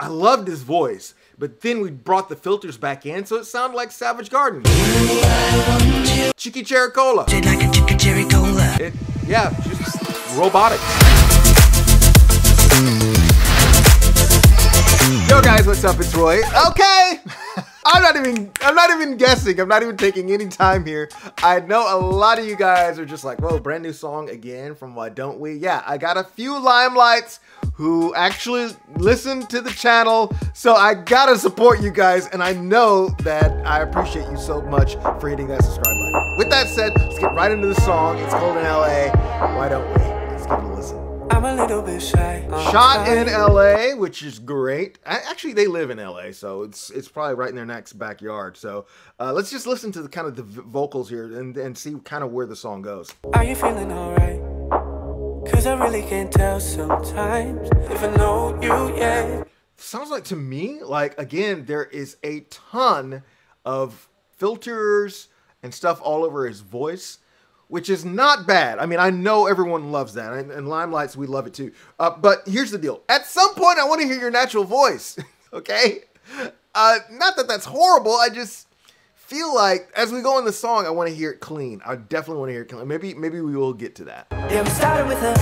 I loved his voice, but then we brought the filters back in, so it sounded like Savage Garden. Chicky Cherry Cola. Yeah, just robotic. Yo guys, what's up? It's Roy. Okay. I'm not even guessing. I'm not even taking any time here. I know a lot of you guys are just like, whoa, brand new song again from Why Don't We? Yeah, I got a few limelights who actually listen to the channel, so I gotta support you guys, and I know that I appreciate you so much for hitting that subscribe button. With that said, let's get right into the song. It's called In LA. Why don't we? Let's give it a listen. I'm a little bit shy. Shot in LA, which is great. Actually, they live in LA, so it's probably right in their next backyard. So let's just listen to the kind of the vocals here and see kind of where the song goes. Are you feeling alright? Cause I really can't tell sometimes if I know you yet. Sounds like to me, like, again, there is a ton of filters and stuff all over his voice, which is not bad. I mean, I know everyone loves that, and Limelights, we love it too. But here's the deal. At some point, I want to hear your natural voice, okay? Not that that's horrible. I just feel like as we go in the song, I want to hear it clean. I definitely want to hear it clean. Maybe we will get to that. Yeah, we started with a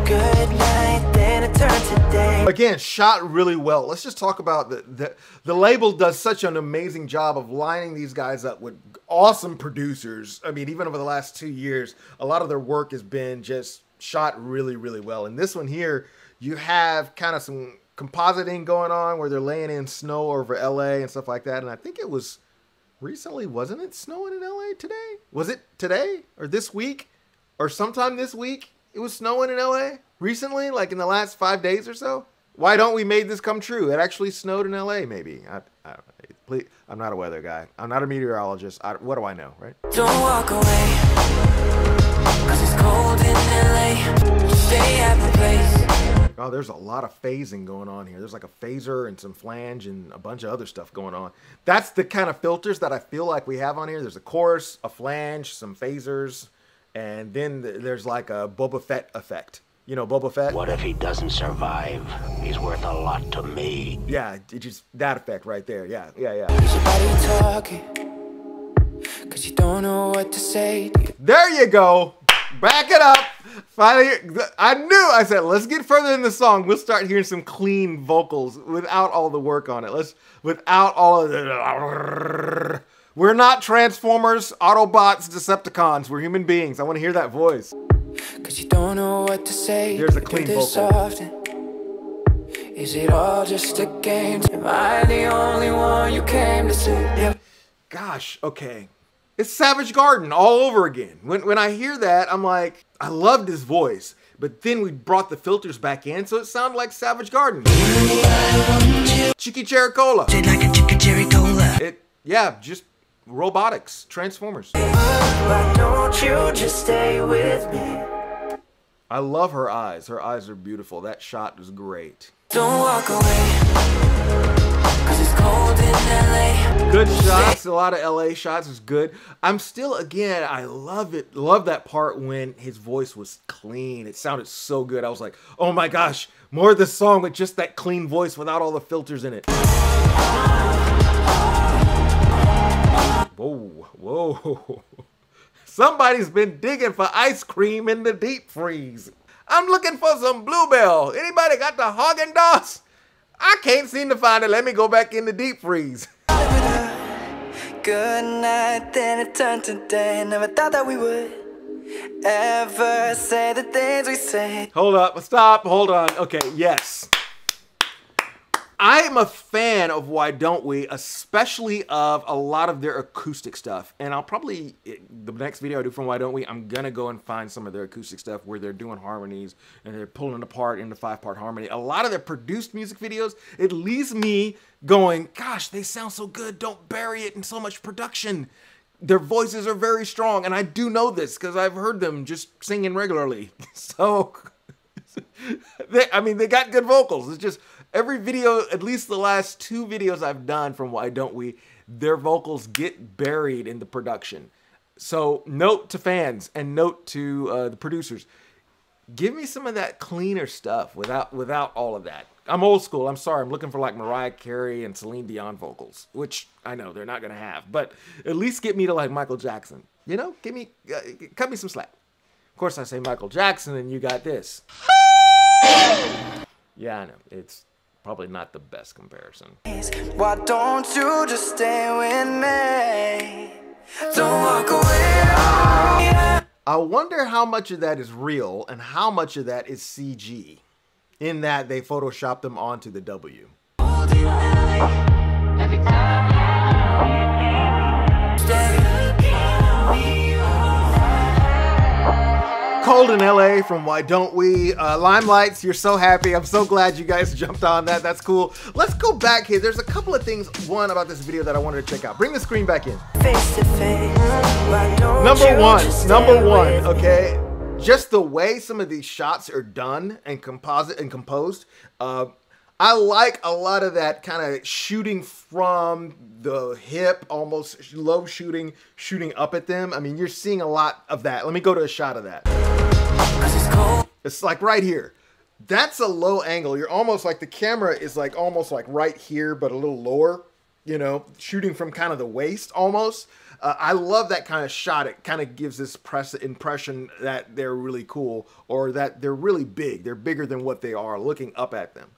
good night, then it turned to day. Again, shot really well. Let's just talk about the label does such an amazing job of lining these guys up with awesome producers. I mean, even over the last 2 years, a lot of their work has been just shot really, really well. And this one here, you have kind of some compositing going on where they're laying in snow over LA and stuff like that. And I think it was recently, wasn't it snowing in LA today? Was it today or this week or sometime this week? It was snowing in LA recently, like in the last 5 days or so. Why don't we made this come true? It actually snowed in LA, maybe. I don't know. Please, I'm not a weather guy. I'm not a meteorologist. What do I know, right? Don't walk away, cause it's cold in LA. Stay at the place. Oh, there's a lot of phasing going on here. There's like a phaser and some flange and a bunch of other stuff going on. That's the kind of filters that I feel like we have on here. There's a chorus, a flange, some phasers, and then there's like a Boba Fett effect. You know Boba Fett? What if he doesn't survive? He's worth a lot to me. Yeah, it just that effect right there. Yeah. Is your body talking? Cause you don't know what to say. There you go. Back it up. Finally, I said, let's get further in the song. We'll start hearing some clean vocals without all the work on it. Without all of the... We're not Transformers, Autobots, Decepticons. We're human beings. I want to hear that voice. Cause you don't know what to say. There's a clean vocal. Often. Is it all just a game? Am I the only one you came to see? Yep. Gosh, okay. It's Savage Garden all over again. When I hear that, I'm like, I loved his voice, but then we brought the filters back in, so it sounded like Savage Garden. Chicky Cherry Cola. Yeah, just robotics, Transformers. Why don't you just stay with me? I love her eyes. Her eyes are beautiful. That shot was great. Don't walk away, cause it's cold in LA. Good shots. A lot of LA shots was good. I'm still, again, I love it. Love that part when his voice was clean. It sounded so good. I was like, oh my gosh, more of this song with just that clean voice without all the filters in it. Whoa. Somebody's been digging for ice cream in the deep freeze. I'm looking for some Bluebell. Anybody got the Haagen-Dazs? I can't seem to find it. Let me go back in the deep freeze. Good night, then it turned to day. Never thought that we would ever say the things we said. Hold up, stop, hold on. Okay, yes. I am a fan of Why Don't We, especially of a lot of their acoustic stuff. And I'll probably, the next video I do from Why Don't We, I'm gonna go and find some of their acoustic stuff where they're doing harmonies and they're pulling it apart into 5-part harmony. A lot of their produced music videos, it leaves me going, gosh, they sound so good, don't bury it in so much production. Their voices are very strong, and I do know this because I've heard them just singing regularly. So, they got good vocals. It's just, every video, at least the last 2 videos I've done from Why Don't We, their vocals get buried in the production. So note to fans and note to the producers, give me some of that cleaner stuff without all of that. I'm old school. I'm sorry. I'm looking for like Mariah Carey and Celine Dion vocals, which I know they're not going to have, but at least get me to like Michael Jackson. You know, cut me some slack. Of course, I say Michael Jackson and you got this. Yeah, I know. It's probably not the best comparison. Why don't you just stay with me? Don't walk away. I wonder how much of that is real and how much of that is CG, in that they photoshopped them onto the W. Cold in LA from Why Don't We? Limelights, you're so happy. I'm so glad you guys jumped on that. That's cool. Let's go back here. There's a couple of things, one, about this video that I wanted to check out. Bring the screen back in. Face to face. Number one, okay? Just the way some of these shots are done and composed. I like a lot of that kind of shooting from the hip, almost low shooting up at them. I mean, you're seeing a lot of that. Let me go to a shot of that. It's like right here. That's a low angle. You're almost like the camera is like almost like right here, but a little lower, you know, shooting from kind of the waist almost. I love that kind of shot. It kind of gives this impression that they're really cool or that they're really big. They're bigger than what they are, looking up at them.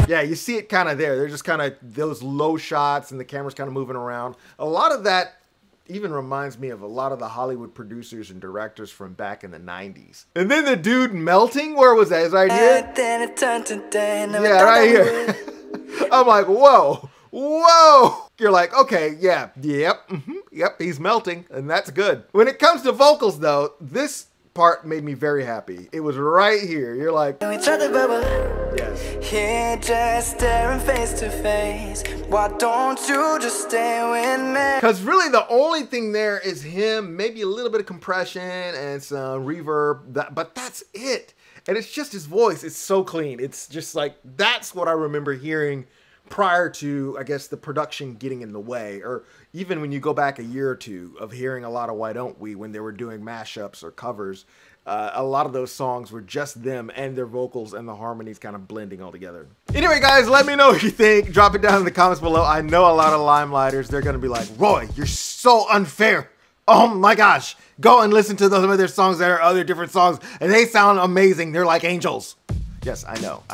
Yeah, you see it kind of there. They're just kind of those low shots and the camera's kind of moving around. A lot of that even reminds me of a lot of the Hollywood producers and directors from back in the 90s. And then the dude melting, where was that? Is right here? Yeah, right here. I'm like, whoa, whoa. You're like, okay, yeah, yep, yep, he's melting, and that's good. When it comes to vocals, though, this part made me very happy. It was right here. You're like, yes. Here just staring face to face. Why don't you just stay with me? Because really the only thing there is him, maybe a little bit of compression and some reverb, but that's it. And it's just his voice. It's so clean. It's just like, that's what I remember hearing prior to, I guess, the production getting in the way, or even when you go back a year or two of hearing a lot of Why Don't We when they were doing mashups or covers, a lot of those songs were just them and their vocals and the harmonies kind of blending all together. Anyway, guys, let me know what you think. Drop it down in the comments below. I know a lot of Limelighters, they're going to be like, Roy, you're so unfair. Oh my gosh. Go and listen to some of their songs that are other different songs, and they sound amazing. They're like angels. Yes, I know.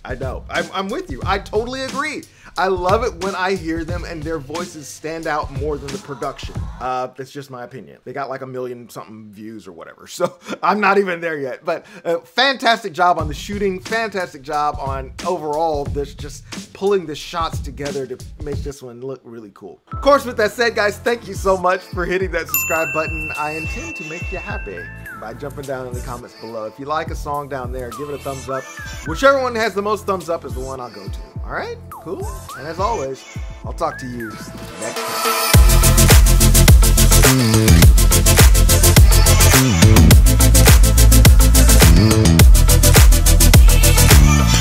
I know. I'm with you. I totally agree. I love it when I hear them and their voices stand out more than the production. That's just my opinion. They got like 1 million something views or whatever. So I'm not even there yet. But fantastic job on the shooting. Fantastic job on overall this, just pulling the shots together to make this one look really cool. Of course, with that said, guys, thank you so much for hitting that subscribe button. I intend to make you happy by jumping down in the comments below. If you like a song down there, give it a thumbs up. Whichever one has the most thumbs up is the one I'll go to. All right, cool. And as always, I'll talk to you next time.